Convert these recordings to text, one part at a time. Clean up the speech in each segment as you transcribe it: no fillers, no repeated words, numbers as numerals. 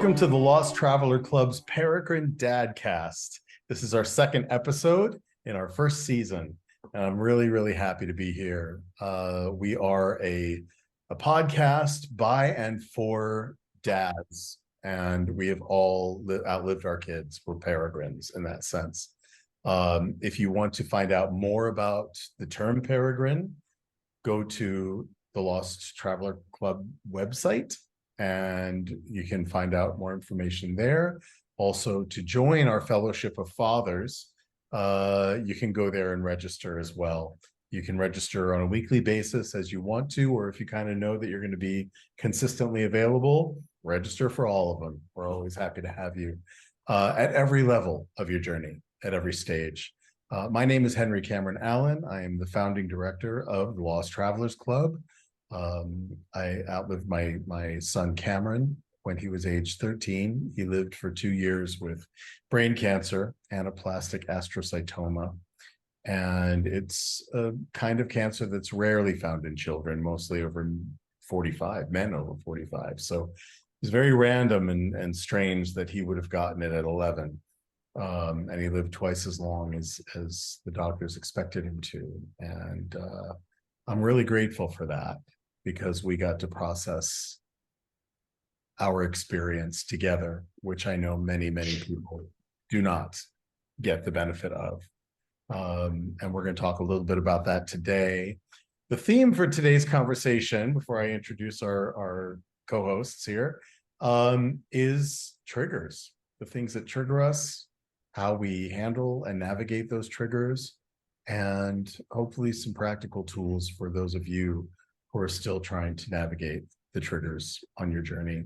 Welcome to the Lost Traveler Club's Peregrine DadCast. This is our second episode in our first season, and I'm really happy to be here. We are a podcast by and for dads, and we have all outlived our kids. We're peregrines in that sense. If you want to find out more about the term peregrine, go to the Lost Traveler Club website, and you can find out more information there. Also, to join our Fellowship of Fathers, you can go there and register as well. You can register on a weekly basis as you want to, or if you kind of know that you're going to be consistently available, register for all of them. We're always happy to have you at every level of your journey, at every stage. My name is Henry Cameron Allen. I am the founding director of the Lost Travelers Club. I outlived my son Cameron when he was age 13. He lived for 2 years with brain cancer, anaplastic astrocytoma. And it's a kind of cancer that's rarely found in children, mostly over 45, men over 45. So it's very random and strange that he would have gotten it at 11. And he lived twice as long as the doctors expected him to. And I'm really grateful for that, because we got to process our experience together, which I know many people do not get the benefit of. And we're going to talk a little bit about that today. The theme for today's conversation, before I introduce our co-hosts here, is triggers, the things that trigger us, how we handle and navigate those triggers, and hopefully some practical tools for those of you who are still trying to navigate the triggers on your journey.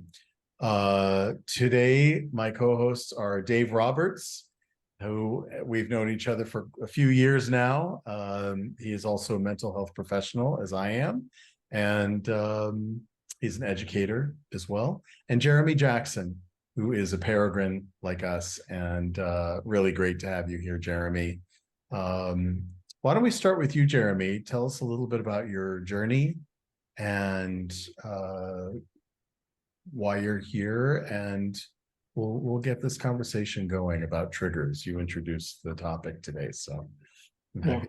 Today, my co-hosts are Dave Roberts, who we've known each other for a few years now. He is also a mental health professional, as I am, and he's an educator as well. And Jeremy Jackson, who is a peregrine like us, and really great to have you here, Jeremy. Why don't we start with you, Jeremy? Tell us a little bit about your journey and why you're here, and we'll get this conversation going about triggers. You introduced the topic today, so yeah.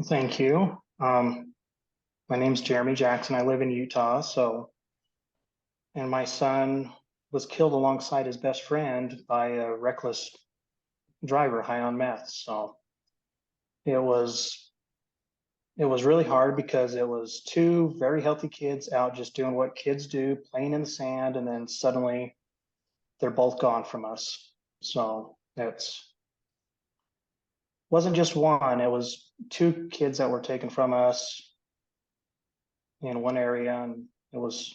Thank you. My name's Jeremy Jackson. I live in Utah. And my son was killed alongside his best friend by a reckless driver high on meth. So it was really hard, because it was two very healthy kids out just doing what kids do, playing in the sand, and then suddenly they're both gone from us. So wasn't just one, it was two kids that were taken from us in one area, and it was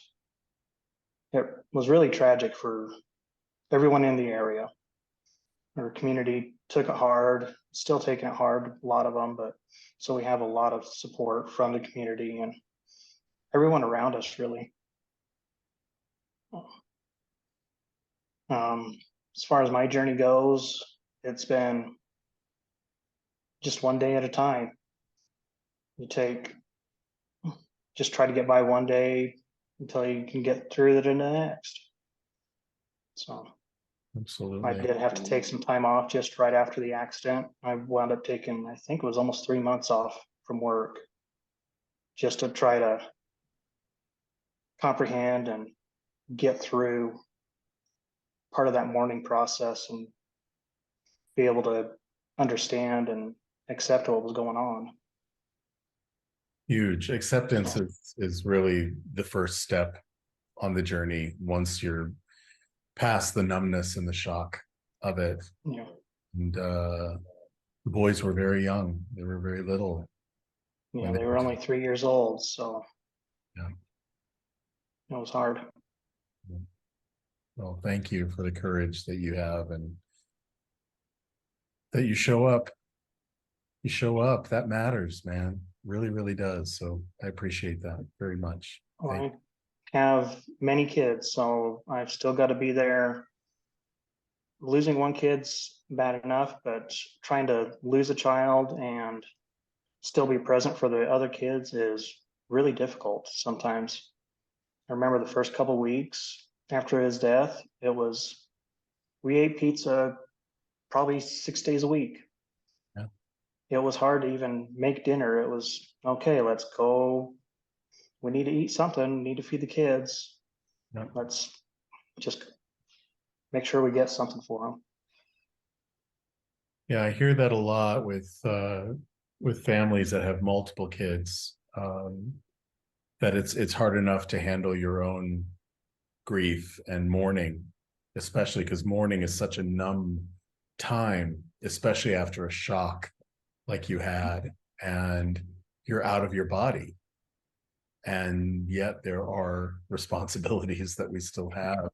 really tragic for everyone in the area. Our community took it hard, still taking it hard, a lot of them, but so we have a lot of support from the community and everyone around us, really. As far as my journey goes, it's been just one day at a time. Just try to get by one day until you can get through it in the next. So absolutely, I did have to take some time off just right after the accident. I wound up taking, I think it was almost 3 months off from work, just to try to comprehend and get through part of that mourning process and be able to understand and accept what was going on. Huge. Acceptance is really the first step on the journey once you're past the numbness and the shock of it. Yeah. And the boys were very young. They were very little. Yeah, they were only 3 years old, so yeah, it was hard. Well, thank you for the courage that you have, and that you show up. You show up. That matters, man. Really does. So I appreciate that very much. I have many kids, so I've still got to be there. Losing one kid's bad enough, but trying to lose a child and still be present for the other kids is really difficult sometimes. I remember the first couple of weeks after his death, we ate pizza probably 6 days a week. Yeah. It was hard to even make dinner. It was, okay, let's go. We need to eat something, need to feed the kids. Yeah. Let's just make sure we get something for them. Yeah, I hear that a lot with families that have multiple kids. That it's hard enough to handle your own grief and mourning, especially because mourning is such a numb time, especially after a shock like you had, and you're out of your body. And yet there are responsibilities that we still have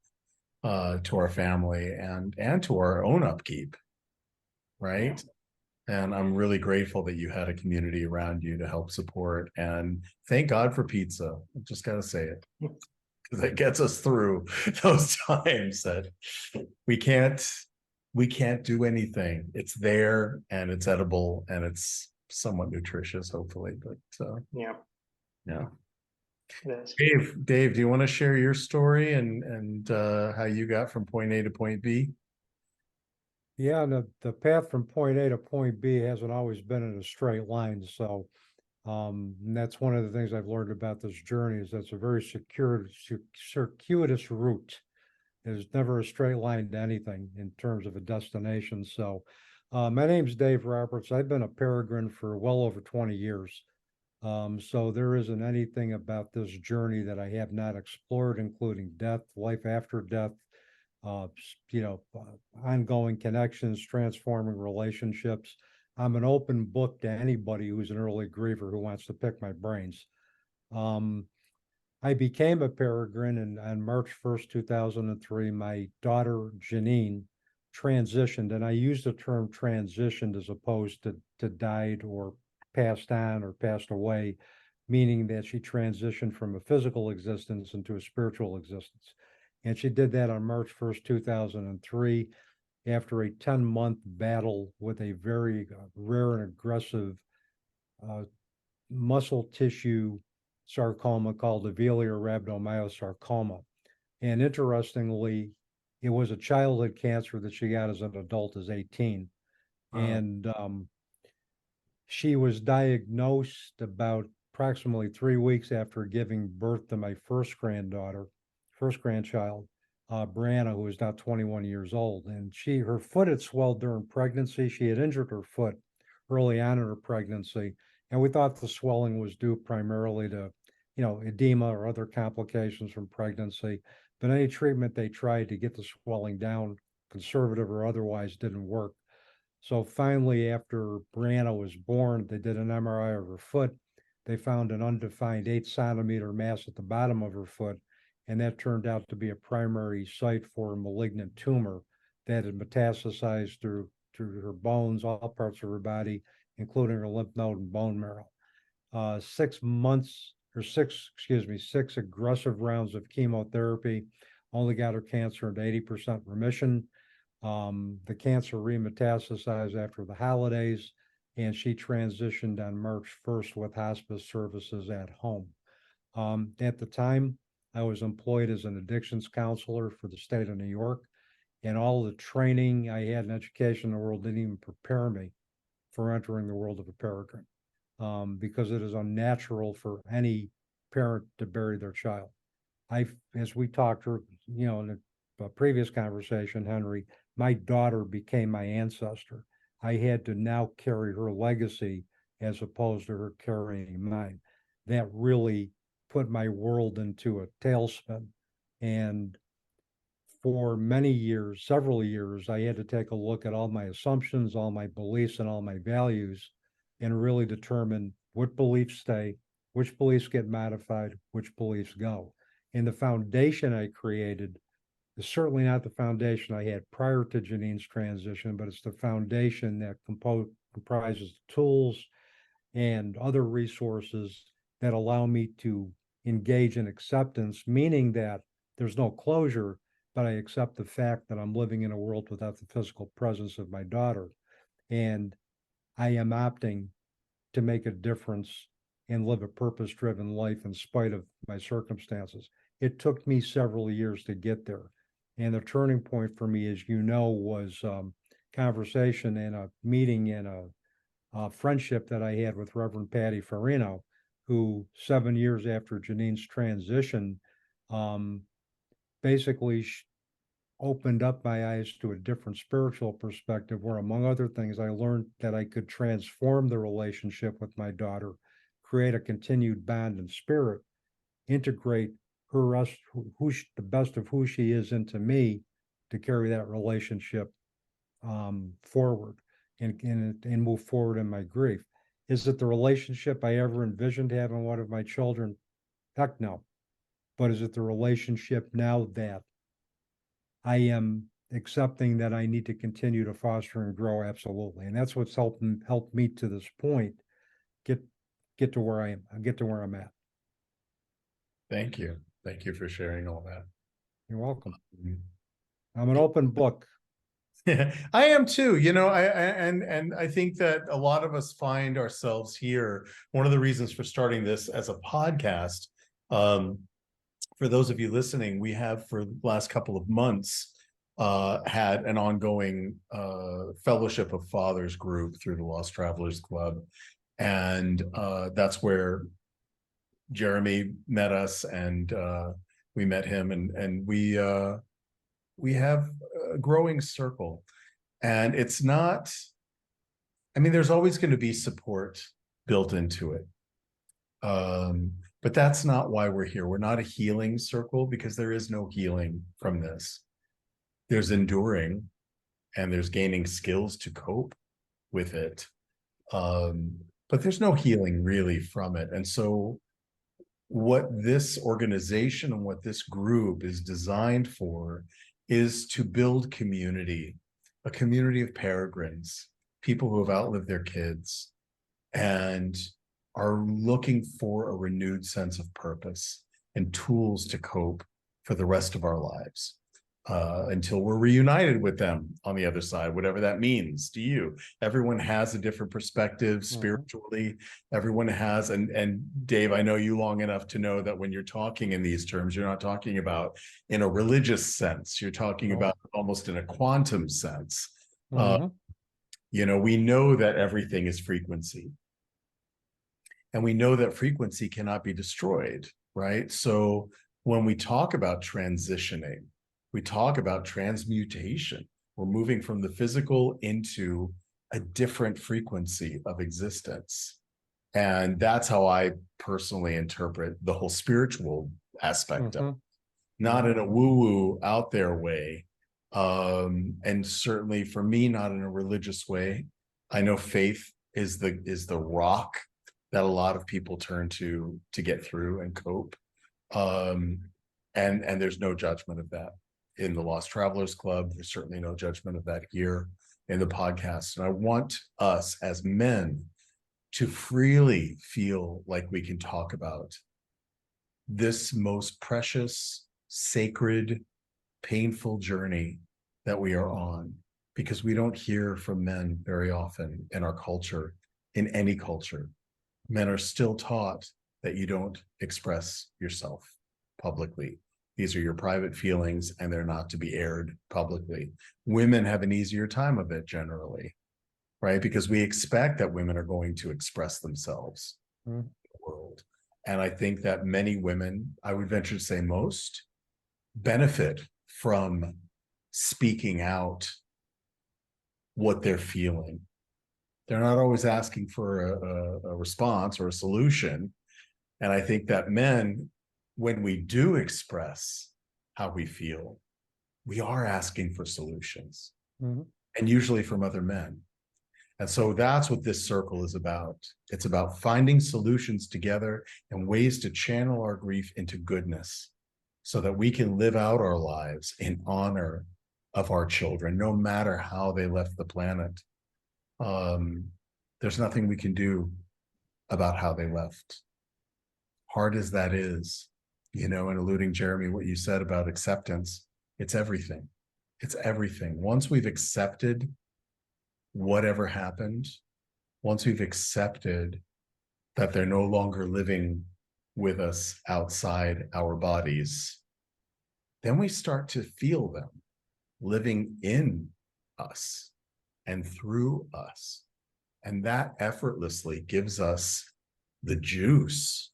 to our family and to our own upkeep, right? And I'm really grateful that you had a community around you to help support. And thank God for pizza. I just got to say it, because it gets us through those times that we can't do anything. It's there and it's edible and it's somewhat nutritious, hopefully. But Yeah, yeah. it is. Dave, do you want to share your story and how you got from point A to point B? Yeah, the path from point A to point B hasn't always been in a straight line. So and that's one of the things I've learned about this journey is that's a very circuitous route. There's never a straight line to anything in terms of a destination. So my name's Dave Roberts. I've been a Peregrine for well over 20 years. So there isn't anything about this journey that I have not explored, including death, life after death, uh, ongoing connections, transforming relationships. I'm an open book to anybody who's an early griever who wants to pick my brains. Um, I became a Peregrine and on March 1st, 2003, my daughter Janine transitioned, and I use the term transitioned as opposed to died or passed on or passed away, meaning that she transitioned from a physical existence into a spiritual existence. And she did that on March 1st, 2003, after a 10-month battle with a very rare and aggressive uh, muscle tissue sarcoma called alveolar rhabdomyosarcoma. And interestingly, it was a childhood cancer that she got as an adult as 18. And she was diagnosed about approximately 3 weeks after giving birth to my first grandchild, Brianna, who is now 21 years old. And her foot had swelled during pregnancy. She had injured her foot early on in her pregnancy. And we thought the swelling was due primarily to, edema or other complications from pregnancy. But any treatment they tried to get the swelling down, conservative or otherwise, didn't work. So finally, after Brianna was born, they did an MRI of her foot. They found an undefined 8 centimeter mass at the bottom of her foot, and that turned out to be a primary site for a malignant tumor that had metastasized through her bones, all parts of her body, including her lymph node and bone marrow. 6 aggressive rounds of chemotherapy only got her cancer into 80% remission. The cancer remetastasized after the holidays, and she transitioned on March 1st with hospice services at home. At the time, I was employed as an addictions counselor for the state of New York, and all the training I had in education in the world didn't even prepare me for entering the world of a Peregrine, because it is unnatural for any parent to bury their child. As we talked, in a previous conversation, Henry, my daughter became my ancestor. I had to now carry her legacy as opposed to her carrying mine. That really put my world into a tailspin. And for many years, several years, I had to take a look at all my assumptions, all my beliefs, and all my values, and really determine what beliefs stay, which beliefs get modified, which beliefs go. And the foundation I created is certainly not the foundation I had prior to Janine's transition, but it's the foundation that comprises tools and other resources that allow me to engage in acceptance, meaning that there's no closure, but I accept the fact that I'm living in a world without the physical presence of my daughter. And I am opting to make a difference and live a purpose-driven life in spite of my circumstances. it took me several years to get there. And the turning point for me, as you know, was conversation in a meeting in a friendship that I had with Reverend Patty Farino, who 7 years after Janine's transition, basically opened up my eyes to a different spiritual perspective, where, among other things, I learned that I could transform the relationship with my daughter, create a continued bond in spirit, integrate the best of who she is into me, to carry that relationship forward and move forward in my grief. Is it the relationship I ever envisioned having one of my children? Heck no. But is it the relationship now that I am accepting that I need to continue to foster and grow? Absolutely. And that's what's helped me to this point get to where I am. Get to where I'm at. Thank you. Thank you for sharing all that. You're welcome. I'm an open book. I am too. And I think that a lot of us find ourselves here. One of the reasons for starting this as a podcast, for those of you listening, we have for the last couple of months had an ongoing Fellowship of Fathers group through the Lost Travelers Club. And that's where Jeremy met us, and we met him, and we have a growing circle. And it's not, I mean, there's always going to be support built into it. But that's not why we're here. We're not a healing circle, because there is no healing from this. There's enduring, and there's gaining skills to cope with it. But there's no healing really from it. And so what this organization and what this group is designed for is to build community, a community of peregrines, people who have outlived their kids and are looking for a renewed sense of purpose and tools to cope for the rest of our lives, until we're reunited with them on the other side, whatever that means to you. Everyone has a different perspective spiritually. Everyone has, and Dave, I know you long enough to know that when you're talking in these terms, you're not talking about in a religious sense. You're talking about almost in a quantum sense. We know that everything is frequency. And we know that frequency cannot be destroyed, right? So when we talk about transitioning, we talk about transmutation. We're moving from the physical into a different frequency of existence. And that's how I personally interpret the whole spiritual aspect of it. Not in a woo-woo out there way. And certainly for me, not in a religious way. I know faith is the rock that a lot of people turn to get through and cope. And there's no judgment of that in the Lost Travelers Club. There's certainly no judgment of that here in the podcast. And I want us as men to freely feel like we can talk about this most precious, sacred, painful journey that we are on, because we don't hear from men very often in our culture, in any culture. Men are still taught that you don't express yourself publicly. These are your private feelings, and they're not to be aired publicly. Women have an easier time of it generally, right? Because we expect that women are going to express themselves in the world. And I think that many women, I would venture to say most, benefit from speaking out what they're feeling. They're not always asking for a response or a solution. And I think that men, when we do express how we feel, we are asking for solutions, and usually from other men. And so that's what this circle is about. It's about finding solutions together and ways to channel our grief into goodness so that we can live out our lives in honor of our children, no matter how they left the planet. There's nothing we can do about how they left. Hard as that is, and alluding, Jeremy, what you said about acceptance, it's everything. It's everything. Once we've accepted whatever happened, once we've accepted that they're no longer living with us outside our bodies, then we start to feel them living in us and through us. And that effortlessly gives us the juice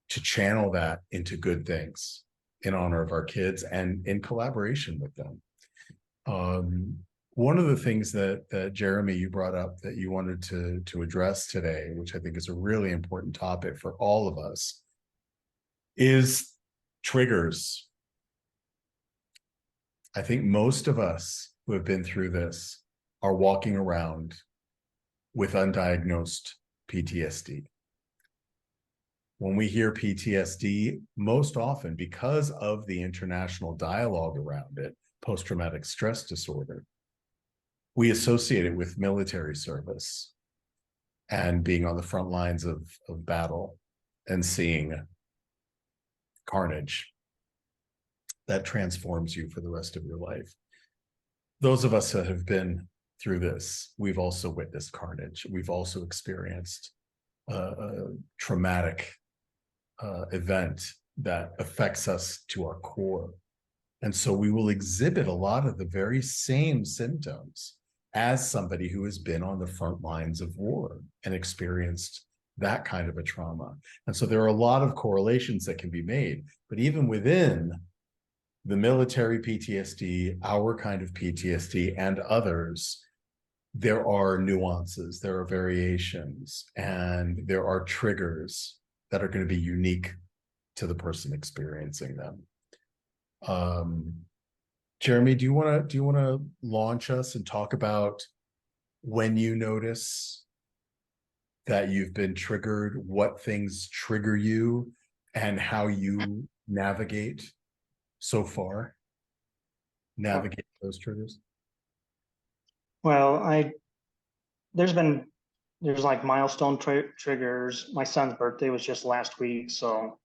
to channel that into good things in honor of our kids and in collaboration with them. One of the things that Jeremy, you brought up that you wanted to address today, which I think is a really important topic for all of us, is triggers. I think most of us who have been through this are walking around with undiagnosed PTSD. When we hear PTSD, most often because of the international dialogue around it, post-traumatic stress disorder, we associate it with military service and being on the front lines of battle and seeing carnage that transforms you for the rest of your life. Those of us that have been through this, we've also witnessed carnage. We've also experienced a traumatic event that affects us to our core. And so we will exhibit a lot of the very same symptoms as somebody who has been on the front lines of war and experienced that kind of a trauma. And so there are a lot of correlations that can be made, but even within the military PTSD, our kind of PTSD, and others, there are nuances, there are variations, and there are triggers that are going to be unique to the person experiencing them. Jeremy, do you want to launch us and talk about when you notice that you've been triggered, what things trigger you, and how you navigate so far? Navigate those triggers? Well, there's like milestone triggers. My son's birthday was just last week, so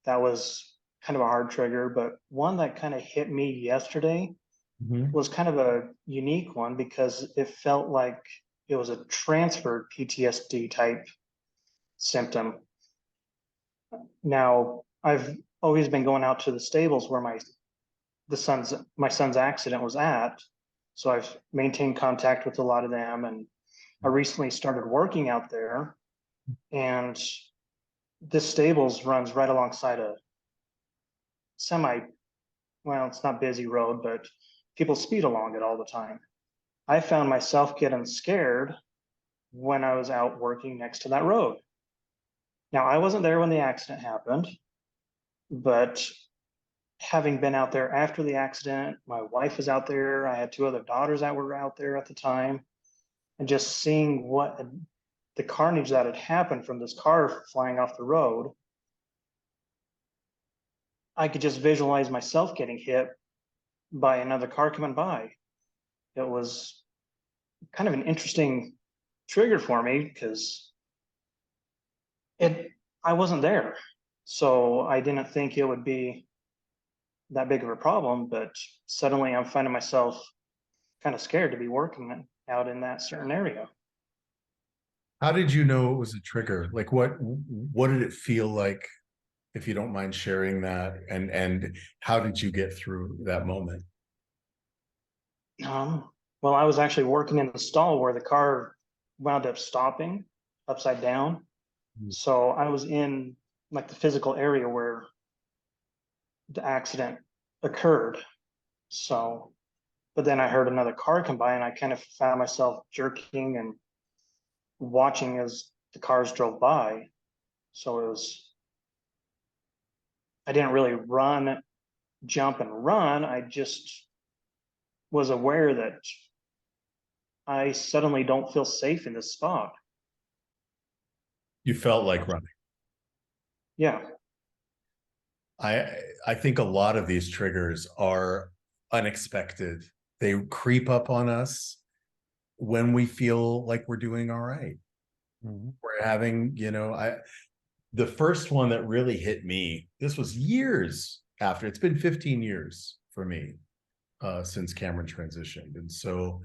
that was kind of a hard trigger. But one that kind of hit me yesterday was kind of a unique one because it felt like it was a transferred PTSD type symptom. Now, I've always been going out to the stables where my son's accident was at, so I've maintained contact with a lot of them, and I recently started working out there, and this stables runs right alongside a well, it's not busy road, but people speed along it all the time. I found myself getting scared when I was out working next to that road. Now, I wasn't there when the accident happened, but having been out there after the accident, my wife was out there. I had 2 other daughters that were out there at the time, and just seeing the carnage that had happened from this car flying off the road, I could just visualize myself getting hit by another car coming by. It was kind of an interesting trigger for me because I wasn't there. So I didn't think it would be that big of a problem, but suddenly I'm finding myself kind of scared to be working out in that certain area. How did you know it was a trigger? Like what did it feel like, if you don't mind sharing that, and how did you get through that moment? Well, I was actually working in the stall where the car wound up stopping upside down. So I was in like the physical area where the accident occurred. So, but then I heard another car come by and I kind of found myself jerking and watching as the cars drove by. So I didn't really jump and run. I just was aware that I suddenly don't feel safe in this spot. You felt like running. Yeah. I think a lot of these triggers are unexpected. They creep up on us when we feel like we're doing all right. We're having, the first one that really hit me, this was years after, it's been 15 years for me since Cameron transitioned. And so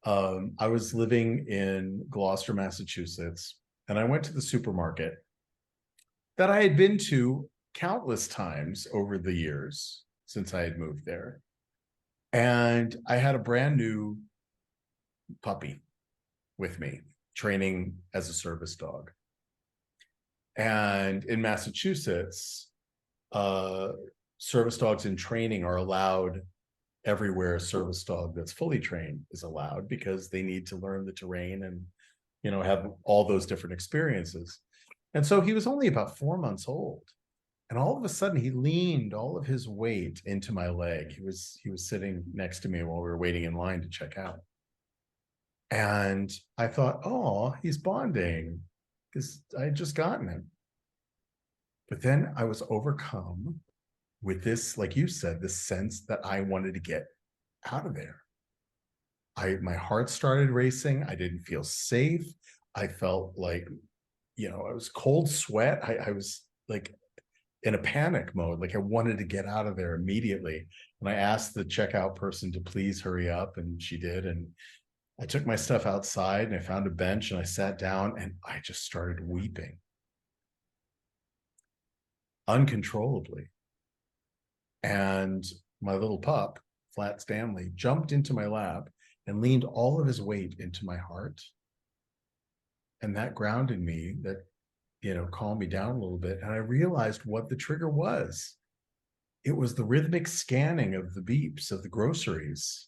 I was living in Gloucester, Massachusetts, and I went to the supermarket, that I had been to countless times over the years since I had moved there. And I had a brand new puppy with me, training as a service dog. And in Massachusetts, service dogs in training are allowed everywhere a service dog that's fully trained is allowed, because they need to learn the terrain and, you know, have all those different experiences. And so he was only about 4 months old. And all of a sudden he leaned all of his weight into my leg. He was sitting next to me while we were waiting in line to check out. And I thought, oh, he's bonding, because I had just gotten him. But then I was overcome with this, like you said, this sense that I wanted to get out of there. My heart started racing. I didn't feel safe. I felt like, you know, I was cold sweat. I was like in a panic mode. Like I wanted to get out of there immediately. And I asked the checkout person to please hurry up, and she did. And I took my stuff outside and I found a bench and I sat down and I just started weeping uncontrollably. And my little pup, Flat Stanley, jumped into my lap and leaned all of his weight into my heart. And that grounded me, that, you know, calmed me down a little bit. And I realized what the trigger was. It was the rhythmic scanning of the beeps of the groceries.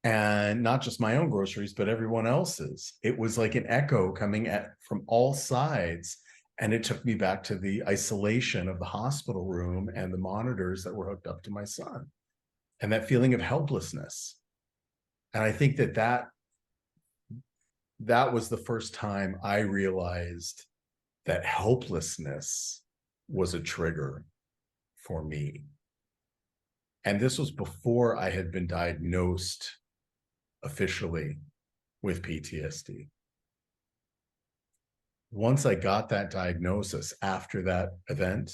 And not just my own groceries, but everyone else's. It was like an echo coming from all sides. And it took me back to the isolation of the hospital room and the monitors that were hooked up to my son, and that feeling of helplessness. And I think that was the first time I realized that helplessness was a trigger for me. And this was before I had been diagnosed officially with PTSD. Once I got that diagnosis after that event,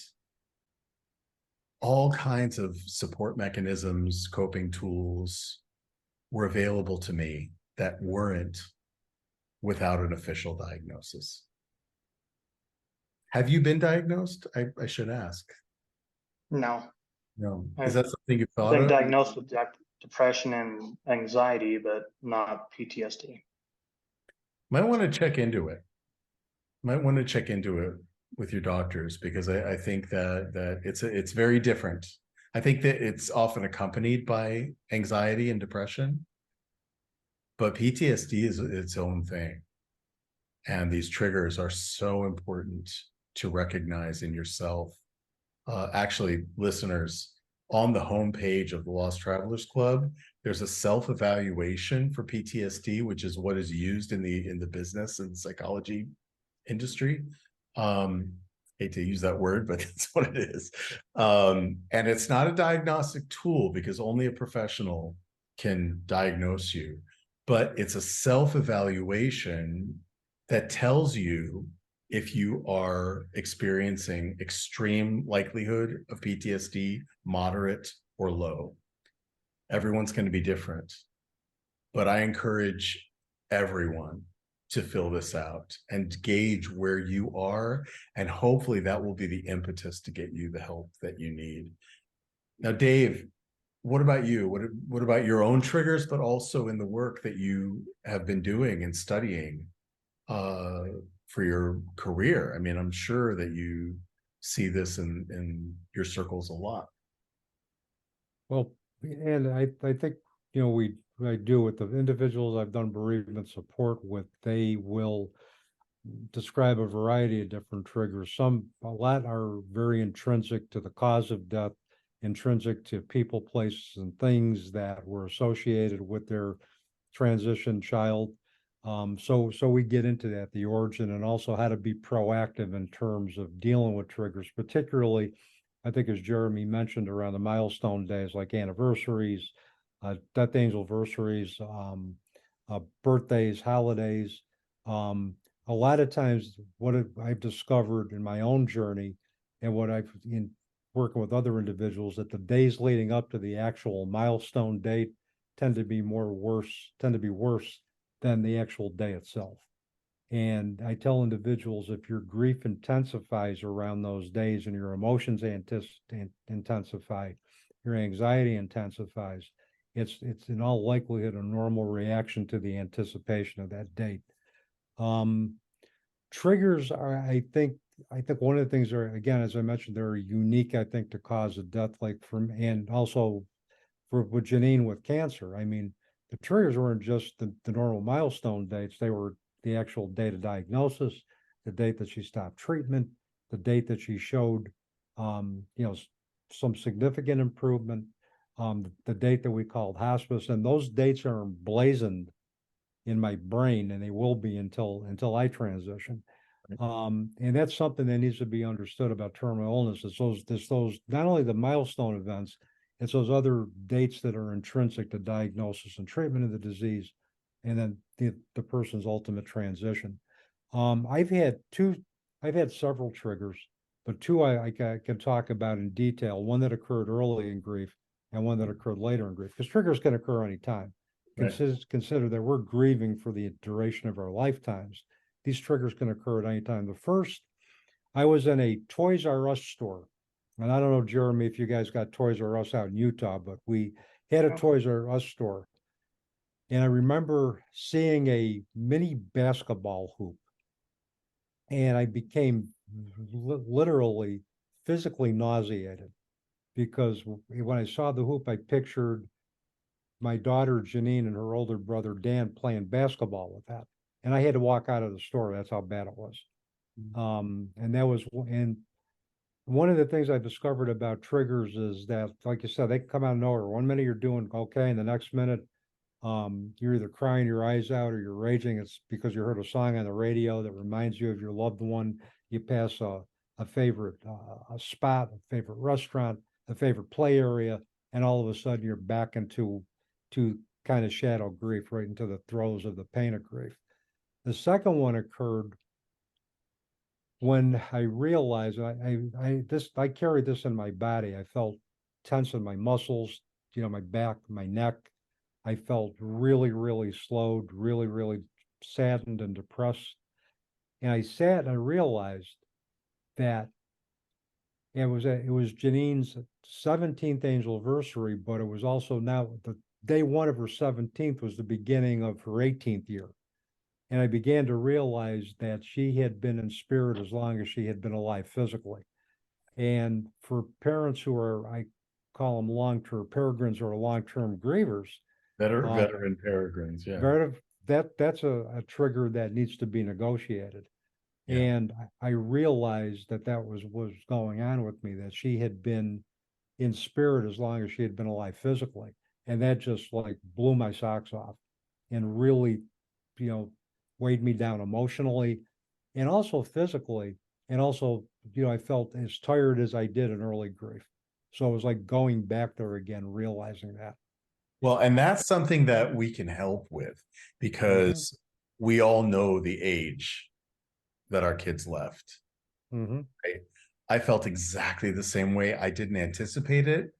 all kinds of support mechanisms, coping tools were available to me that weren't without an official diagnosis. Have you been diagnosed? I should ask. No. No. Is that something you've thought I've been of? diagnosed with depression and anxiety, but not PTSD. Might want to check into it. Might want to check into it with your doctors, because I think that it's very different. I think that it's often accompanied by anxiety and depression, but PTSD is its own thing. And these triggers are so important to recognize in yourself. Actually, listeners, on the homepage of the Lost Travelers Club, there's a self-evaluation for PTSD, which is what is used in the business and psychology industry. Hate to use that word, but that's what it is. And it's not a diagnostic tool, because only a professional can diagnose you, but it's a self-evaluation that tells you if you are experiencing extreme likelihood of PTSD, moderate, or low. Everyone's going to be different, but I encourage everyone to fill this out and gauge where you are, and hopefully that will be the impetus to get you the help that you need. Now, Dave, what about you? What about your own triggers, but also in the work that you have been doing and studying for your career? I mean, I'm sure that you see this in your circles a lot. Well, and I think, you know, I do with the individuals I've done bereavement support with, they will describe a variety of different triggers. A lot are very intrinsic to the cause of death, intrinsic to people, places, and things that were associated with their transition child. So we get into that, the origin, and also how to be proactive in terms of dealing with triggers, particularly, I think, as Jeremy mentioned, around the milestone days like anniversaries, death anniversaries, birthdays, holidays. A lot of times what I've discovered in my own journey, and what I've in working with other individuals, that the days leading up to the actual milestone date tend to be worse than the actual day itself. And I tell individuals, if your grief intensifies around those days and your emotions intensify, your anxiety intensifies, it's in all likelihood a normal reaction to the anticipation of that date. Triggers are, I think one of the things are, again, as I mentioned, they're unique, I think, to cause of death, like and also with Janine with cancer. I mean, the triggers weren't just the normal milestone dates, they were the actual date of diagnosis, the date that she stopped treatment, the date that she showed, some significant improvement, the date that we called hospice, and those dates are emblazoned in my brain, and they will be until I transition. And that's something that needs to be understood about terminal illness. It's those not only the milestone events, it's those other dates that are intrinsic to diagnosis and treatment of the disease, and then the person's ultimate transition. I've had several triggers, but two I can talk about in detail. One that occurred early in grief, and one that occurred later in grief, because triggers can occur anytime. Right. Consider that we're grieving for the duration of our lifetimes. These triggers can occur at any time. The first, I was in a Toys R Us store. And I don't know, Jeremy, if you guys got Toys R Us out in Utah, but we had a Toys R Us store. And I remember seeing a mini basketball hoop. And I became literally physically nauseated, because when I saw the hoop, I pictured my daughter Janine and her older brother Dan playing basketball with that. And I had to walk out of the store. That's how bad it was. And one of the things I discovered about triggers is that, like you said, they come out of nowhere. One minute you're doing okay, and the next minute you're either crying your eyes out or you're raging. It's because you heard a song on the radio that reminds you of your loved one. You pass a favorite a spot, a favorite restaurant, a favorite play area, and all of a sudden you're back into kind of shadow grief, right into the throes of the pain of grief. The second one occurred when I realized I carried this in my body. I felt tense in my muscles, my back, my neck. I felt really, really slowed, really, really saddened and depressed. And I sat and I realized that it was Janine's 17th anniversary, but it was also now the day one of her 17th was the beginning of her 18th year. And I began to realize that she had been in spirit as long as she had been alive physically. And for parents who are, I call them long-term peregrines or long-term grievers, Veteran peregrines, yeah. That's a trigger that needs to be negotiated. Yeah. And I realized that was going on with me, that she had been in spirit as long as she had been alive physically. And that just like blew my socks off and really, weighed me down emotionally and also physically. And also, I felt as tired as I did in early grief. So it was like going back there again, realizing that. Well, and that's something that we can help with, because we all know the age that our kids left. Right? I felt exactly the same way. I didn't anticipate it.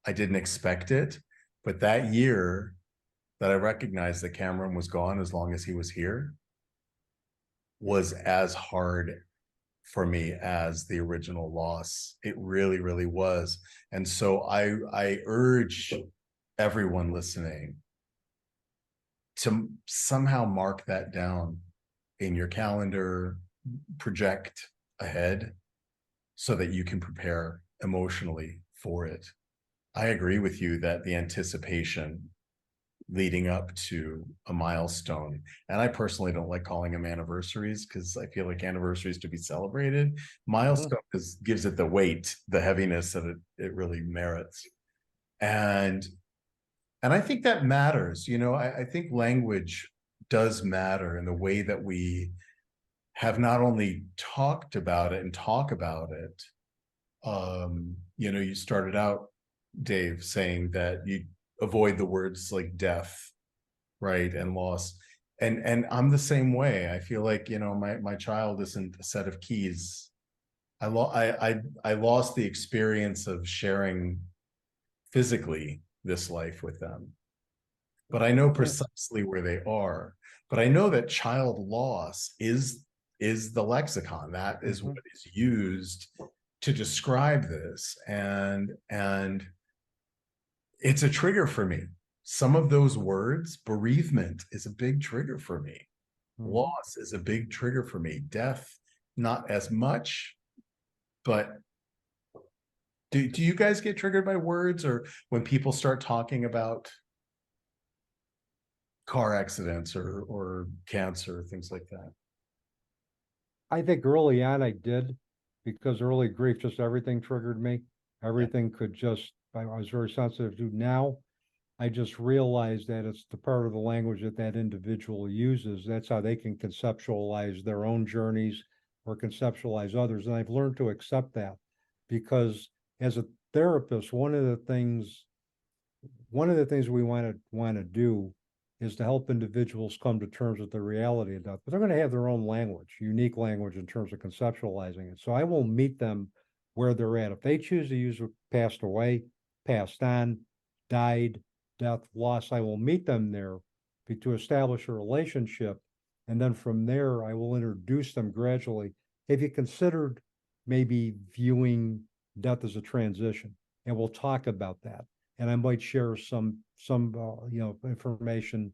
I didn't expect it. But that year that I recognized that Cameron was gone as long as he was here was as hard for me as the original loss. It really, really was. And so I urge everyone listening to somehow mark that down in your calendar, project ahead so that you can prepare emotionally for it. I agree with you that the anticipation leading up to a milestone, and I personally don't like calling them anniversaries because I feel like anniversaries to be celebrated. Milestone gives it the weight, the heaviness that it really merits. And I think that matters. I think language does matter in the way that we have not only talked about it and talk about it. You started out, Dave, saying that you avoid the words like death, right, and loss. And I'm the same way. I feel like, my child isn't a set of keys. I lost the experience of sharing physically this life with them. but I know precisely where they are. But I know that child loss is the lexicon. That is what is used to describe this. And it's a trigger for me. Some of those words, bereavement is a big trigger for me. Loss is a big trigger for me. Death, not as much, but do you guys get triggered by words, or when people start talking about car accidents or cancer, things like that? I think early on I did, because early grief, just everything triggered me. Everything could just, I was very sensitive to. Now, I just realized that it's the part of the language that that individual uses. That's how they can conceptualize their own journeys or conceptualize others. And I've learned to accept that, because as a therapist, one of the things we want to do is to help individuals come to terms with the reality of death, but they're going to have their own language, unique language in terms of conceptualizing it. So I will meet them where they're at. If they choose to use passed away, passed on, died, death, loss, I will meet them there to establish a relationship. And then from there, I will introduce them gradually. Have you considered maybe viewing death as a transition? And we'll talk about that. And I might share some information,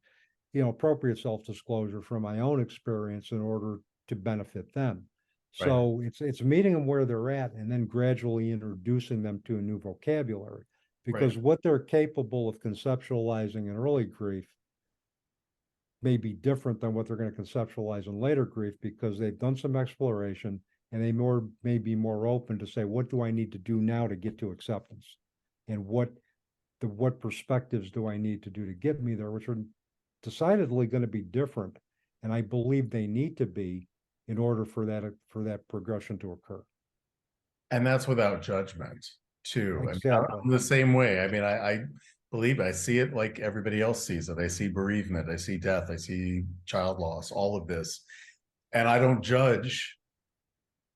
appropriate self-disclosure from my own experience in order to benefit them. Right. So it's meeting them where they're at and then gradually introducing them to a new vocabulary, because what they're capable of conceptualizing in early grief may be different than what they're going to conceptualize in later grief, because they've done some exploration and they may be more open to say, what do I need to do now to get to acceptance? And what perspectives do I need to do to get me there, which are decidedly going to be different. And I believe they need to be in order for that progression to occur. And that's without judgment too. Exactly. I mean, I'm the same way. I mean, I believe I see it like everybody else sees it. I see bereavement, I see death, I see child loss, all of this. And I don't judge.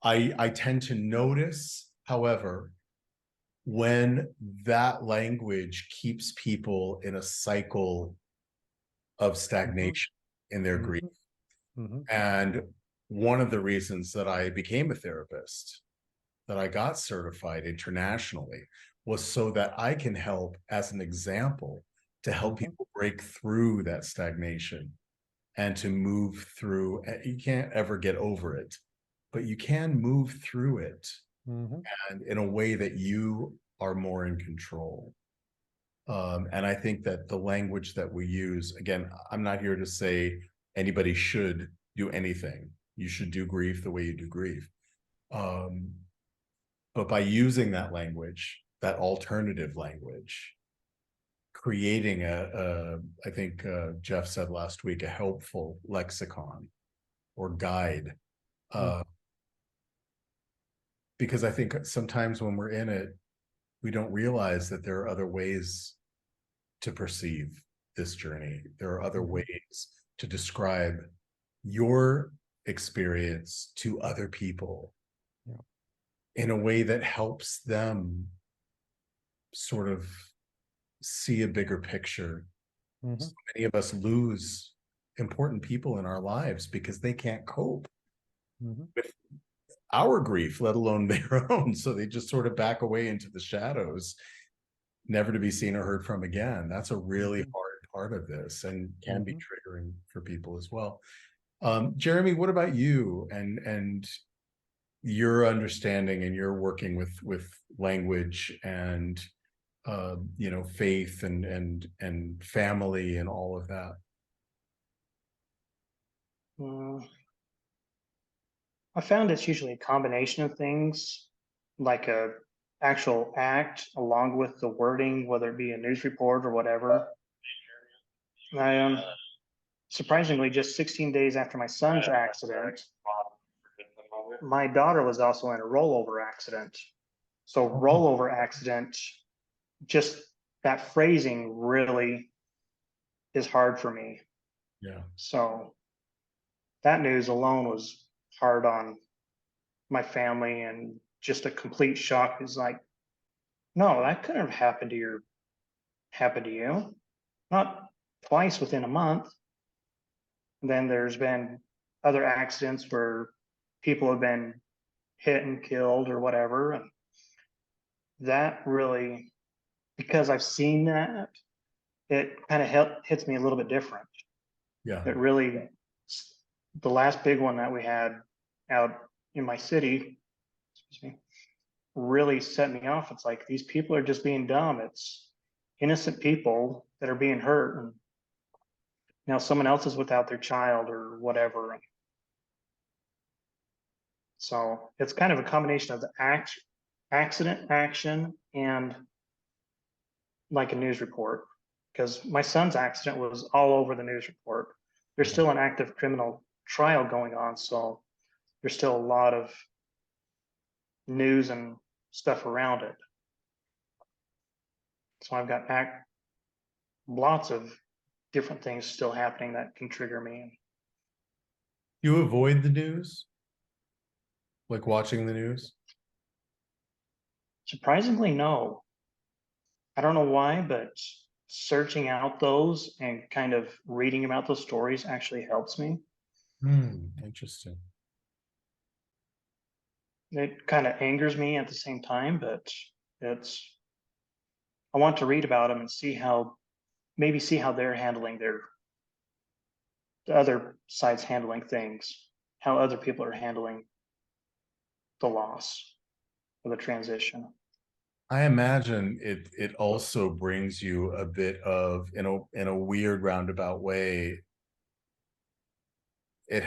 I tend to notice, however, when that language keeps people in a cycle of stagnation in their grief. And one of the reasons that I became a therapist, that I got certified internationally, was so that I can help as an example to help people break through that stagnation and to move through. You can't ever get over it, but you can move through it, and in a way that you are more in control. And I think that the language that we use, again, I'm not here to say anybody should do anything. You should do grief the way you do grief. But by using that language, that alternative language, creating I think Jeff said last week, a helpful lexicon or guide. Because I think sometimes when we're in it, we don't realize that there are other ways to perceive this journey. There are other ways to describe your experience to other people in a way that helps them sort of see a bigger picture. So many of us lose important people in our lives because they can't cope with our grief, let alone their own. So they just sort of back away into the shadows, never to be seen or heard from again. That's a really hard part of this, and can be triggering for people as well. Jeremy, what about you and your understanding and your working with language and faith and family and all of that? I found it's usually a combination of things, like a actual act along with the wording, whether it be a news report or whatever. I surprisingly, just 16 days after my son's accident, my daughter was also in a rollover accident. So rollover accident, just that phrasing really is hard for me. Yeah. So that news alone was hard on my family, and just a complete shock. Is like, no, that couldn't have happened to you. Not twice within a month. And then there's been other accidents where people have been hit and killed or whatever. And that really, because I've seen that, it kind of hits me a little bit different. Yeah. It really, the last big one that we had out in my city, excuse me, really set me off. It's like, these people are just being dumb. It's innocent people that are being hurt. And now someone else is without their child or whatever. So it's kind of a combination of the accident, action, and like a news report. Because my son's accident was all over the news report. There's still an active criminal trial going on, so there's still a lot of news and stuff around it. So I've got lots of different things still happening that can trigger me. You avoid the news? Like watching the news? Surprisingly, no. I don't know why, but searching out those and kind of reading about those stories actually helps me. Interesting. It kind of angers me at the same time, but I want to read about them and see how they're handling the other side's handling things, how other people are handling the loss or the transition. I imagine it also brings you a bit of, in a weird roundabout way, it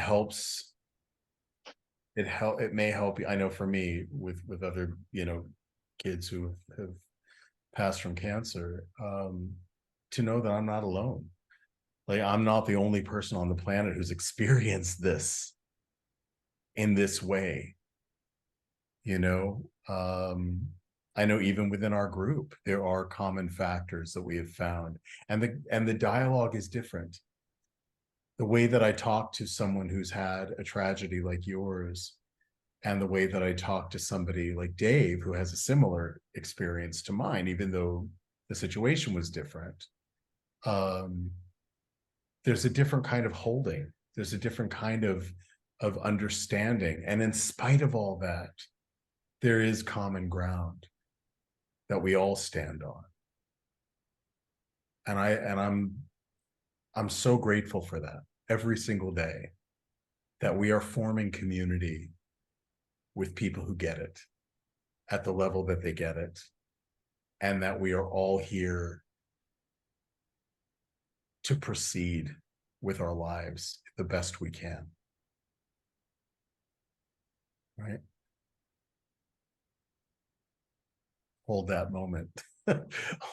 may help you. I know for me, with other, kids who have passed from cancer, to know that I'm not alone. Like, I'm not the only person on the planet who's experienced this in this way. I know even within our group, there are common factors that we have found, and the dialogue is different. The way that I talk to someone who's had a tragedy like yours, and the way that I talk to somebody like Dave, who has a similar experience to mine, even though the situation was different, there's a different kind of holding. There's a different kind of understanding. And in spite of all that, there is common ground that we all stand on. And I'm so grateful for that every single day, that we are forming community with people who get it at the level that they get it, and that we are all here to proceed with our lives the best we can. Right? Hold that moment.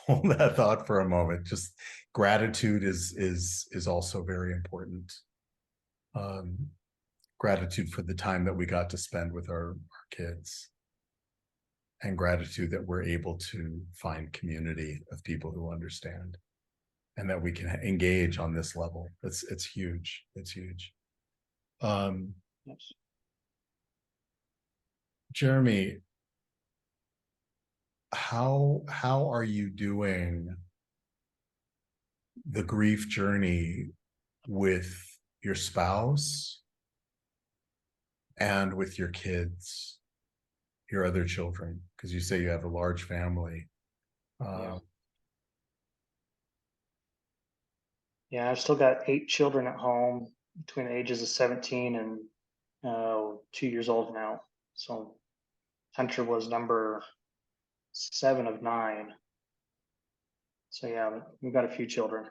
Hold that thought for a moment. Just gratitude is also very important. Gratitude for the time that we got to spend with our kids, and gratitude that we're able to find community of people who understand, and that we can engage on this level. It's huge. It's huge. Yes. Jeremy, how are you doing the grief journey with your spouse and with your kids, your other children? Because you say you have a large family. Yeah, I've still got 8 children at home between the ages of 17 and 2 years old now. So Hunter was number 7 of 9. So yeah, we've got a few children.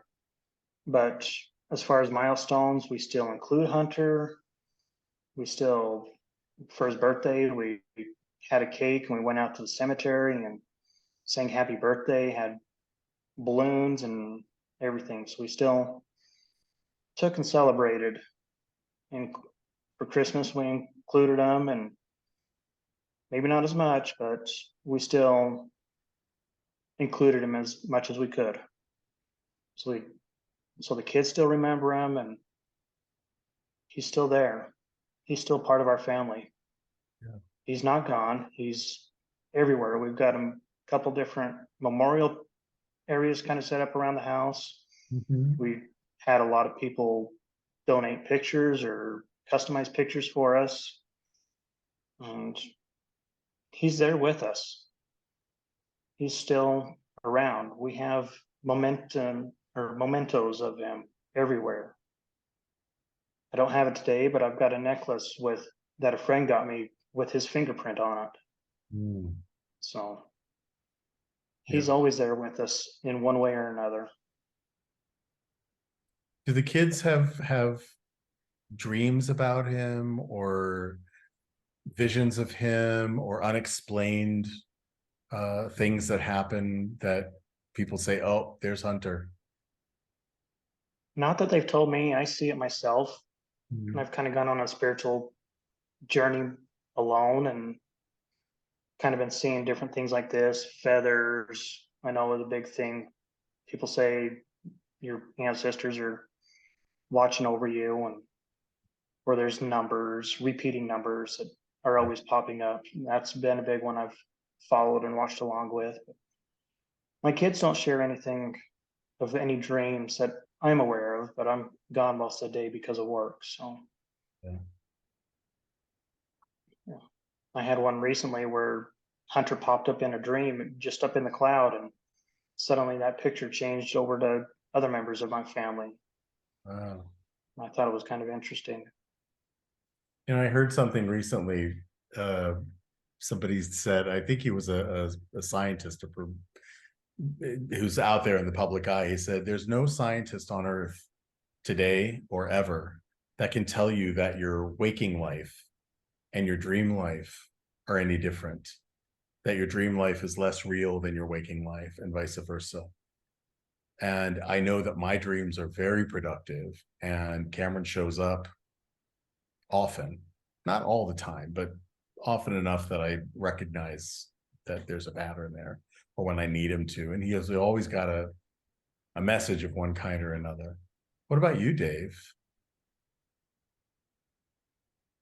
But as far as milestones, we still include Hunter. We still, for his birthday, we had a cake and we went out to the cemetery and sang happy birthday, had balloons and everything. So we still took and celebrated. And for Christmas, we included them, and maybe not as much, but we still included him as much as we could. So the kids still remember him, and he's still there. He's still part of our family. Yeah. He's not gone. He's everywhere. We've got a couple different memorial areas kind of set up around the house. We had a lot of people donate pictures or customize pictures for us. And he's there with us. He's still around. We have momentum or mementos of him everywhere. I don't have it today, but I've got a necklace with that a friend got me with his fingerprint on it. Mm. So he's Yeah. always there with us in one way or another. Do the kids have dreams about him or visions of him or unexplained things that happen that people say, oh, there's Hunter? Not that they've told me, I see it myself. Mhm. And I've kind of gone on a spiritual journey alone and kind of been seeing different things like this. Feathers, I know, is a big thing. People say your ancestors are watching over you, and where there's numbers, repeating numbers that are always popping up. And that's been a big one I've followed and watched along with. My kids don't share anything of any dreams that I'm aware of, but I'm gone most of the day because of work. So Yeah. yeah. I had one recently where Hunter popped up in a dream just up in the cloud, and suddenly that picture changed over to other members of my family. Wow. I thought it was kind of interesting. And I heard something recently. Somebody said, I think he was a scientist who's out there in the public eye. He said, there's no scientist on Earth today or ever that can tell you that your waking life and your dream life are any different, that your dream life is less real than your waking life and vice versa. And I know that my dreams are very productive, and Cameron shows up often, not all the time, but often enough that I recognize that there's a pattern there, or when I need him to. And he has always got a message of one kind or another. What about you, Dave?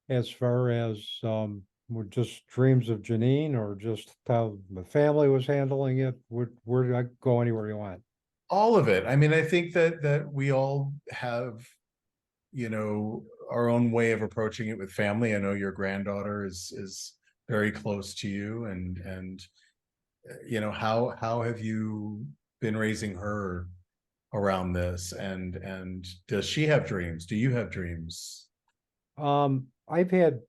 As far as were just dreams of Janine, or just how the family was handling it? Where did I go anywhere you want? All of it. I mean, I think that we all have, our own way of approaching it with family. I know your granddaughter is very close to you, and how have you been raising her around this, and does she have dreams? Do you have dreams? I've had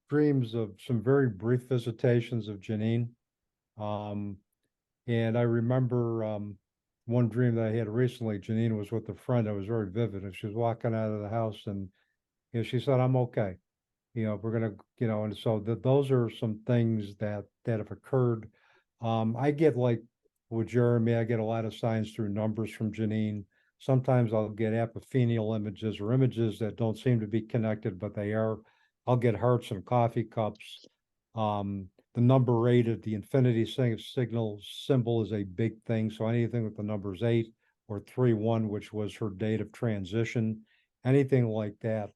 dreams of some very brief visitations of Janine. And I remember one dream that I had recently. Janine was with a friend that was very vivid, and she was walking out of the house, and she said, "I'm okay. We're gonna, and so those are some things that have occurred. I get, like with Jeremy, I get a lot of signs through numbers from Janine. Sometimes I'll get apophenial images or images that don't seem to be connected, but they are. I'll get hearts and coffee cups. The number 8 of the infinity signal symbol is a big thing. So anything with the numbers 8 or 3-1, which was her date of transition, anything like that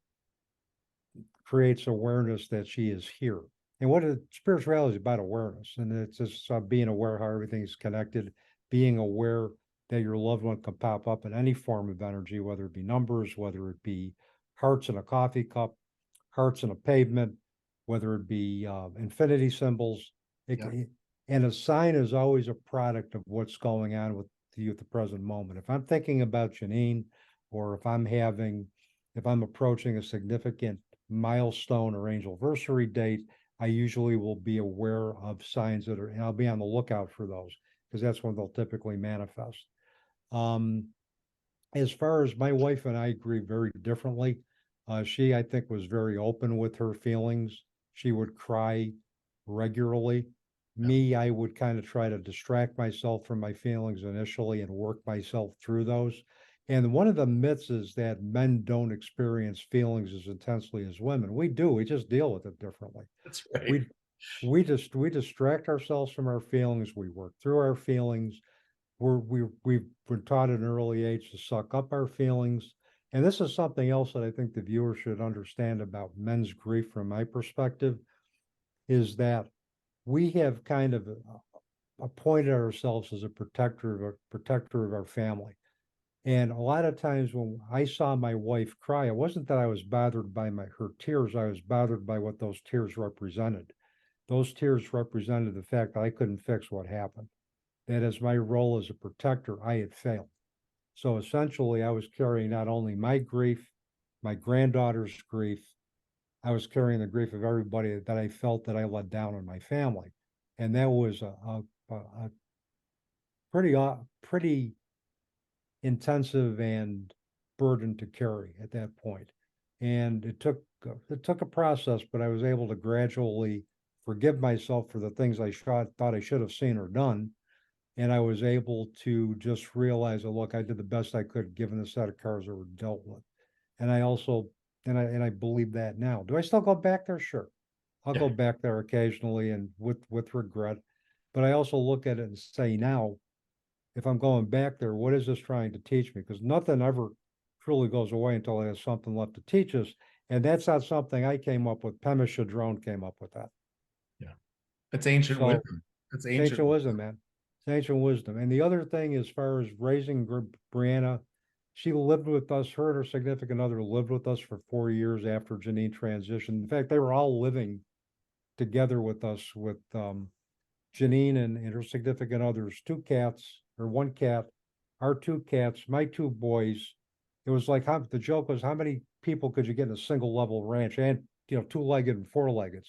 creates awareness that she is here. And what spirituality is about, awareness. And it's just being aware how everything's connected, being aware that your loved one can pop up in any form of energy, whether it be numbers, whether it be hearts in a coffee cup, hearts in a pavement, whether it be infinity symbols. And a sign is always a product of what's going on with you at the present moment. If I'm thinking about Janine, or if I'm approaching a significant milestone or anniversary date, I usually will be aware of signs and I'll be on the lookout for those, because that's when they'll typically manifest. As far as my wife and I agree very differently. She, I think, was very open with her feelings. She would cry regularly. Me, I would kind of try to distract myself from my feelings initially and work myself through those. And one of the myths is that men don't experience feelings as intensely as women. We do. We just deal with it differently. That's right. We distract ourselves from our feelings. We work through our feelings. We've been taught at an early age to suck up our feelings. And this is something else that I think the viewer should understand about men's grief from my perspective, is that we have kind of appointed ourselves as a protector of our family. And a lot of times when I saw my wife cry, it wasn't that I was bothered by her tears. I was bothered by what those tears represented. Those tears represented the fact that I couldn't fix what happened. That as my role as a protector, I had failed. So essentially, I was carrying not only my grief, my granddaughter's grief, I was carrying the grief of everybody that I felt that I let down in my family. And that was a pretty intensive and burden to carry at that point. And it took a process, but I was able to gradually forgive myself for the things I thought I should have seen or done. And I was able to just realize that, look, I did the best I could given the set of cards that were dealt with. And I also, and I believe that now. Do I still go back there? Sure. I'll go back there occasionally and with regret. But I also look at it and say now, if I'm going back there, what is this trying to teach me? Because nothing ever truly goes away until it has something left to teach us. And that's not something I came up with. Pema Chadron came up with that. Yeah. It's ancient So, wisdom. It's ancient wisdom, man. It's ancient wisdom. And the other thing, as far as raising Brianna, she lived with us. Her and her significant other lived with us for 4 years after Janine transitioned. In fact, they were all living together with us with Janine and her significant other's 2 cats, or 1 cat, our 2 cats, my 2 boys. It was like, the joke was, how many people could you get in a single level ranch, and 2-legged and 4-legged,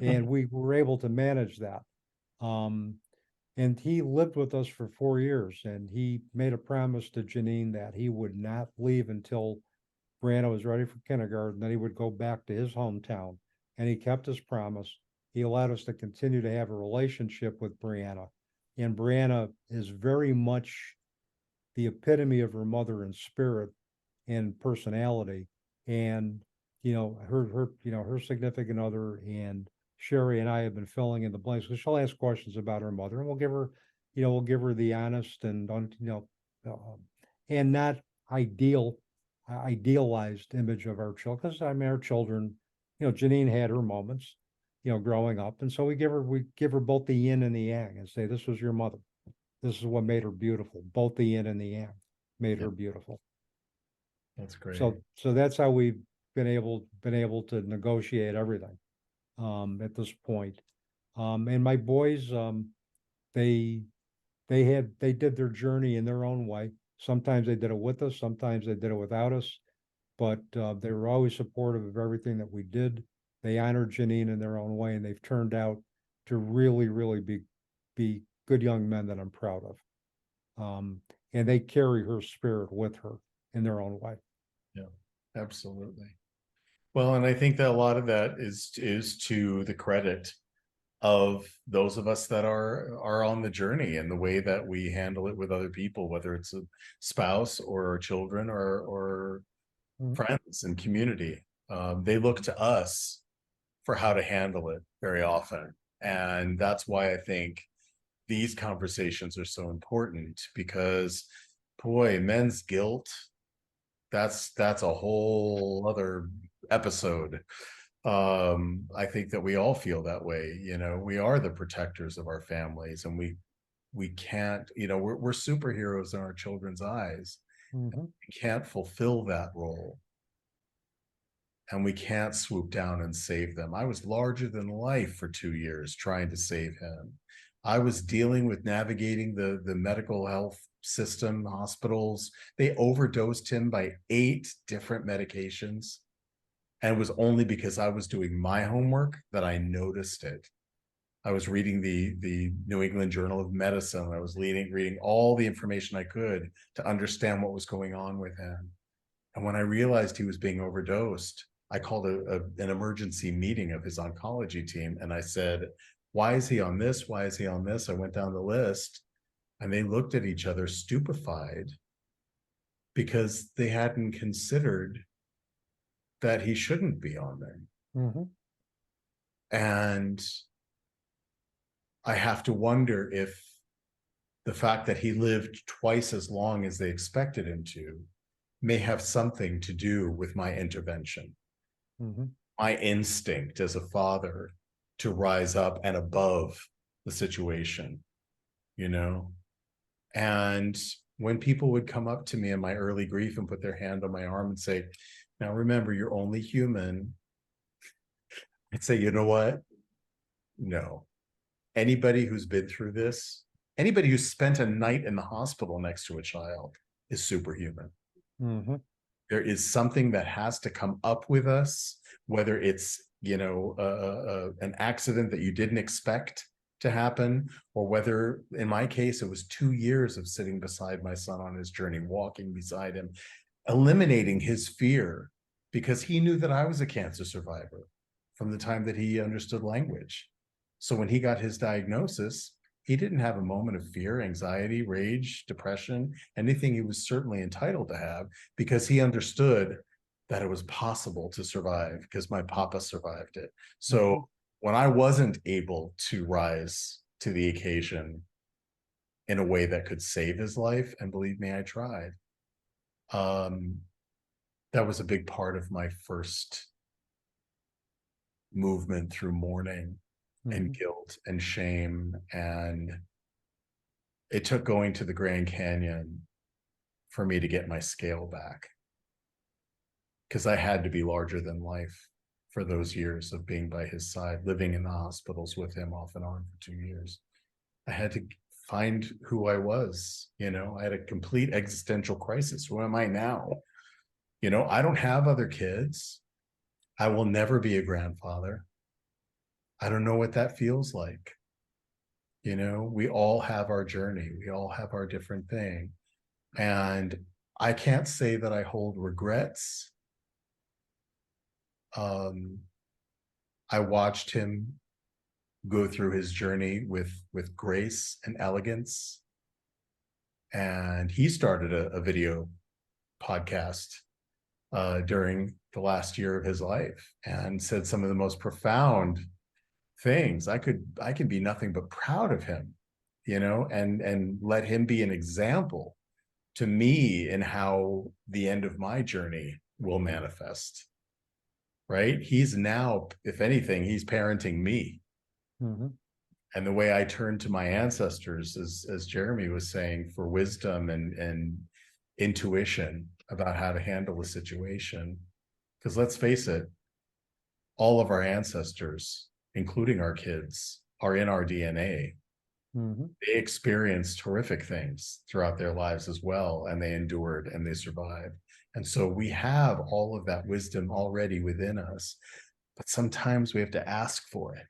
and we were able to manage that. And he lived with us for 4 years, and he made a promise to Janine that he would not leave until Brianna was ready for kindergarten. Then he would go back to his hometown, and he kept his promise. He allowed us to continue to have a relationship with Brianna, and Brianna is very much the epitome of her mother in spirit and personality. And her significant other and Sherry and I have been filling in the blanks, because she'll ask questions about her mother, and we'll give her the honest and and not idealized image of our children. Because I mean, our children, Janine had her moments, growing up, and so we give her both the yin and the yang, and say, this was your mother. This is what made her beautiful. Both the yin and the yang made her beautiful. That's great. So that's how we've been able to negotiate everything at this point. And my boys, they did their journey in their own way. Sometimes they did it with us, sometimes they did it without us, but they were always supportive of everything that we did. They honored Janine in their own way, and they've turned out to really, really be good young men that I'm proud of. And they carry her spirit with her in their own way. Yeah, absolutely. Well, and I think that a lot of that is to the credit of those of us that are on the journey, and the way that we handle it with other people, whether it's a spouse or children or friends and community. They look to us for how to handle it very often. And that's why I think these conversations are so important, because boy, men's guilt, that's a whole other episode. I think that we all feel that way. We are the protectors of our families, and we can't, we're superheroes in our children's eyes. We can't fulfill that role, and we can't swoop down and save them. I was larger than life for 2 years trying to save him. I was dealing with navigating the medical health system, hospitals. They overdosed him by 8 different medications. And it was only because I was doing my homework that I noticed it. I was reading the New England Journal of Medicine. I was reading all the information I could to understand what was going on with him. And when I realized he was being overdosed, I called an emergency meeting of his oncology team. And I said, why is he on this? Why is he on this? I went down the list, and they looked at each other stupefied, because they hadn't considered that he shouldn't be on there. And I have to wonder if the fact that he lived twice as long as they expected him to may have something to do with my intervention, my instinct as a father to rise up and above the situation, and when people would come up to me in my early grief and put their hand on my arm and say, now remember, you're only human. I'd say, you know what? No. Anybody who's been through this, anybody who's spent a night in the hospital next to a child is superhuman. Mm-hmm. There is something that has to come up with us, whether it's, an accident that you didn't expect to happen, or whether, in my case, it was 2 years of sitting beside my son on his journey, walking beside him, eliminating his fear, because he knew that I was a cancer survivor from the time that he understood language. So when he got his diagnosis, he didn't have a moment of fear, anxiety, rage, depression, anything he was certainly entitled to have, because he understood that it was possible to survive because my papa survived it. So when I wasn't able to rise to the occasion in a way that could save his life, and believe me, I tried, that was a big part of my first movement through mourning and guilt and shame. And it took going to the Grand Canyon for me to get my scale back, because I had to be larger than life for those years of being by his side, living in the hospitals with him off and on for 2 years. I had to find who I was. I had a complete existential crisis. Who am I now? I don't have other kids. I will never be a grandfather. I don't know what that feels like. We all have our journey. We all have our different thing. And I can't say that I hold regrets. I watched him go through his journey with grace and elegance. And he started a video podcast during the last year of his life and said some of the most profound things. I could be nothing but proud of him, and let him be an example to me in how the end of my journey will manifest. Right? He's now, if anything, he's parenting me. And the way I turn to my ancestors, as Jeremy was saying, for wisdom and intuition about how to handle a situation. Because let's face it, all of our ancestors, including our kids, are in our DNA. They experienced horrific things throughout their lives as well, and they endured and they survived. And so we have all of that wisdom already within us, but sometimes we have to ask for it.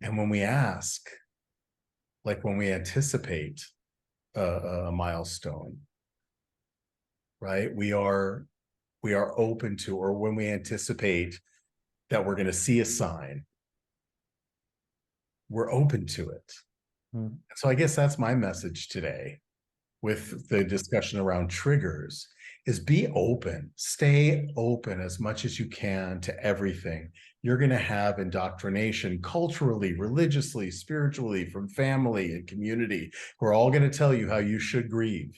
And when we ask, like when we anticipate a milestone, right? We are open to, or when we anticipate that we're going to see a sign, we're open to it. So I guess that's my message today with the discussion around triggers, is be open, stay open as much as you can to everything. You're going to have indoctrination culturally, religiously, spiritually, from family and community, who are all going to tell you how you should grieve.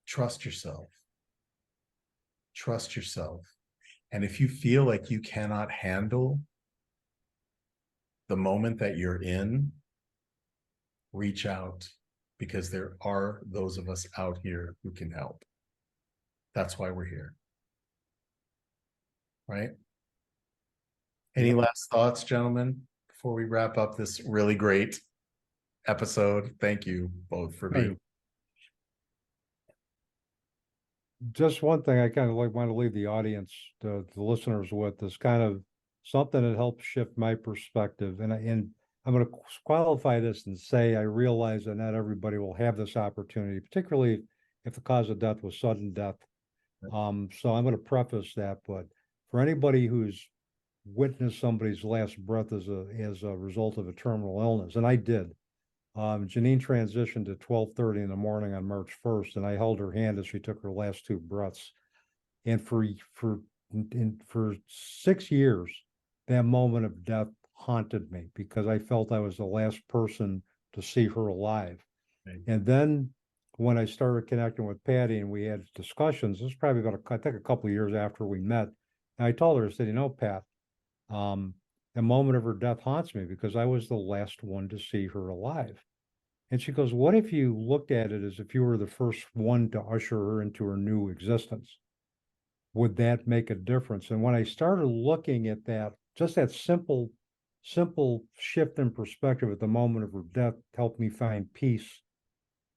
Trust yourself. Trust yourself. And if you feel like you cannot handle the moment that you're in, reach out, because there are those of us out here who can help. That's why we're here. Right? Any last thoughts, gentlemen, before we wrap up this really great episode? Thank you both for being. Just one thing I kind of want to leave the audience, the listeners with, is kind of something that helps shift my perspective. And I'm going to qualify this and say, I realize that not everybody will have this opportunity, particularly if the cause of death was sudden death. So I'm going to preface that, but for anybody who's witnessed somebody's last breath as a result of a terminal illness, and I did. Janine transitioned at 12:30 in the morning on March 1st, and I held her hand as she took her last 2 breaths. And for 6 years, that moment of death haunted me, because I felt I was the last person to see her alive. Right. And then when I started connecting with Patty and we had discussions, this was probably about I think a couple of years after we met, and I told her, I said, Pat, the moment of her death haunts me because I was the last one to see her alive. And she goes, what if you looked at it as if you were the first one to usher her into her new existence? Would that make a difference? And when I started looking at that, just that simple shift in perspective at the moment of her death helped me find peace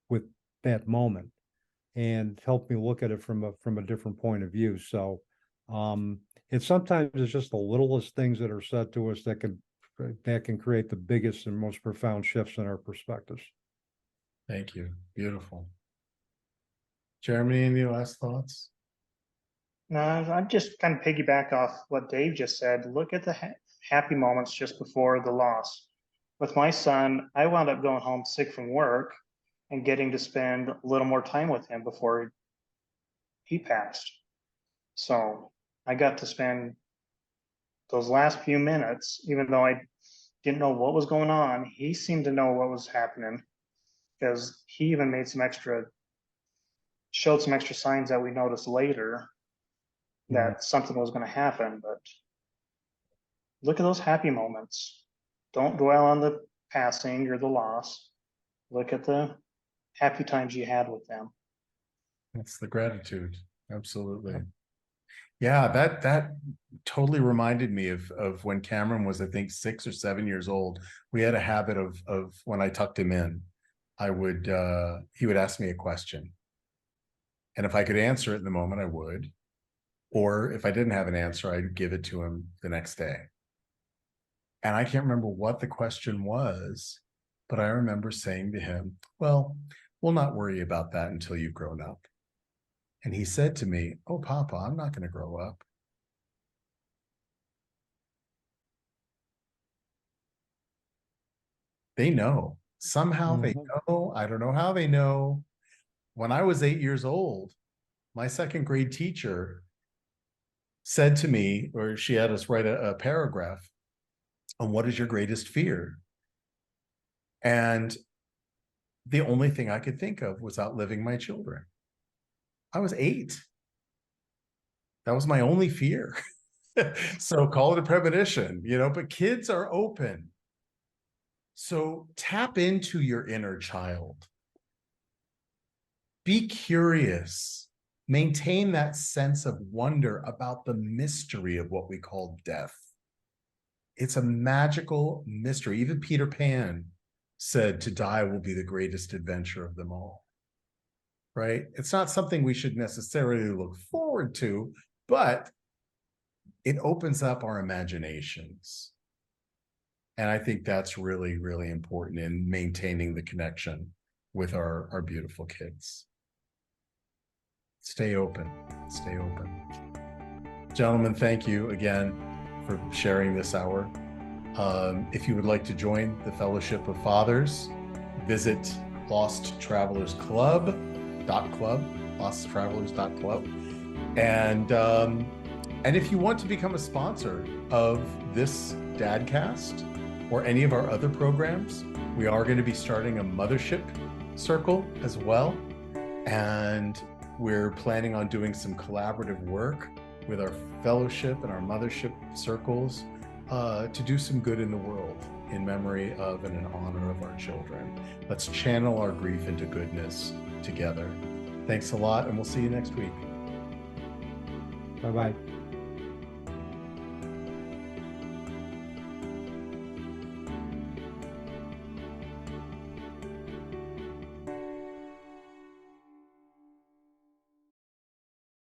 with that moment and helped me look at it from a different point of view. So it's sometimes it's just the littlest things that are said to us that can create the biggest and most profound shifts in our perspectives. Thank you. Beautiful. Jeremy, any last thoughts? No, I'm just kind of piggyback off what Dave just said. Look at the happy moments just before the loss. With my son, I wound up going home sick from work and getting to spend a little more time with him before he passed. So I got to spend those last few minutes, even though I didn't know what was going on, he seemed to know what was happening, because he even showed some extra signs that we noticed later that something was going to happen. But look at those happy moments. Don't dwell on the passing or the loss. Look at the happy times you had with them. That's the gratitude. Absolutely. Yeah, that totally reminded me of when Cameron was, I think, 6 or 7 years old. We had a habit of when I tucked him in, he would ask me a question. And if I could answer it in the moment, I would. Or if I didn't have an answer, I'd give it to him the next day. And I can't remember what the question was, but I remember saying to him, well, we'll not worry about that until you've grown up. And he said to me, oh, Papa, I'm not going to grow up. They know. Somehow they know. I don't know how they know. When I was 8 years old, my second grade teacher said to me, or she had us write a paragraph on what is your greatest fear? And the only thing I could think of was outliving my children. I was 8. That was my only fear. So call it a premonition, but kids are open. So tap into your inner child. Be curious. Maintain that sense of wonder about the mystery of what we call death. It's a magical mystery. Even Peter Pan said to die will be the greatest adventure of them all. Right? It's not something we should necessarily look forward to, but it opens up our imaginations. And I think that's really, really important in maintaining the connection with our beautiful kids. Stay open. Stay open. Gentlemen, thank you again for sharing this hour. If you would like to join the Fellowship of Fathers, visit losttravelers.club. And if you want to become a sponsor of this DadCast or any of our other programs, we are going to be starting a mothership circle as well. And we're planning on doing some collaborative work with our fellowship and our mothership circles to do some good in the world in memory of and in honor of our children. Let's channel our grief into goodness together. Thanks a lot, and we'll see you next week. Bye-bye.